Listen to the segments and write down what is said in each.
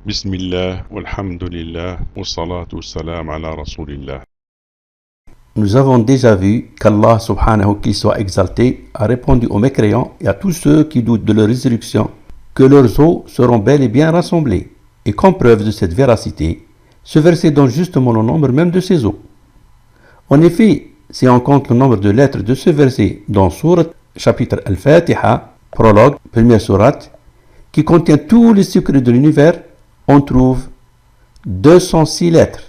Bismillah, walhamdulillah, wassalatu wassalam ala rasulillah. Nous avons déjà vu qu'Allah subhanahu qu'il soit exalté a répondu aux mécréants et à tous ceux qui doutent de leur résurrection que leurs os seront bel et bien rassemblés. Et comme preuve de cette véracité, ce verset donne justement le nombre même de ces os. En effet, si on compte le nombre de lettres de ce verset dans Sourate chapitre Al-Fatiha, prologue, première sourate, qui contient tous les secrets de l'univers, on trouve 206 lettres,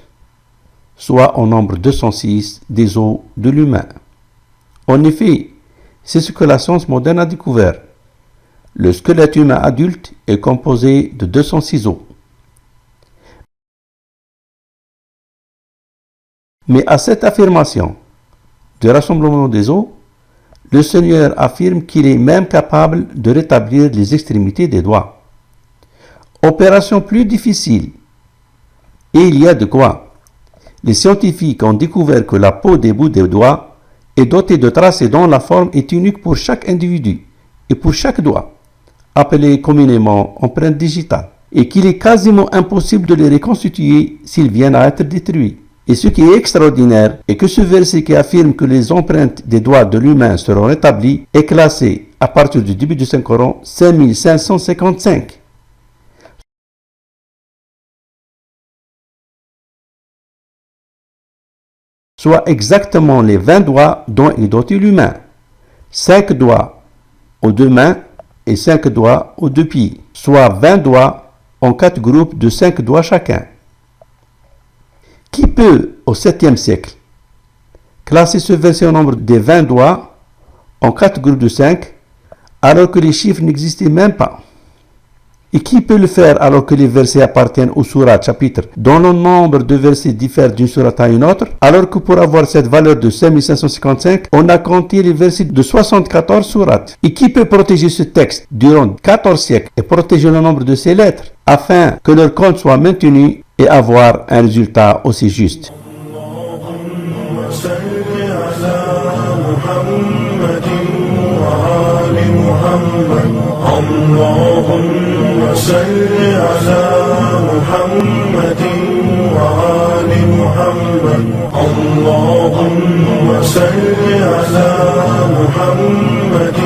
soit au nombre 206 des os de l'humain. En effet, c'est ce que la science moderne a découvert. Le squelette humain adulte est composé de 206 os. Mais à cette affirmation du rassemblement des os, le Seigneur affirme qu'il est même capable de rétablir les extrémités des doigts. Opération plus difficile. Et il y a de quoi. Les scientifiques ont découvert que la peau des bouts des doigts est dotée de tracés dont la forme est unique pour chaque individu et pour chaque doigt, appelées communément empreintes digitales, et qu'il est quasiment impossible de les reconstituer s'ils viennent à être détruits. Et ce qui est extraordinaire est que ce verset qui affirme que les empreintes des doigts de l'humain seront rétablies est classé à partir du début du Saint-Coran 5555. Soit exactement les 20 doigts dont est doté l'humain. 5 doigts aux deux mains et 5 doigts aux deux pieds, soit 20 doigts en 4 groupes de 5 doigts chacun. Qui peut, au 7e siècle, classer ce verset au nombre des 20 doigts en 4 groupes de 5, alors que les chiffres n'existaient même pas? Et qui peut le faire alors que les versets appartiennent aux sourates, chapitres, dont le nombre de versets diffère d'une sourate à une autre, alors que pour avoir cette valeur de 5555, on a compté les versets de 74 sourates? Et qui peut protéger ce texte durant 14 siècles et protéger le nombre de ces lettres, afin que leur compte soit maintenu et avoir un résultat aussi juste? اللهم صل على محمد وآل محمد اللهم صل على محمد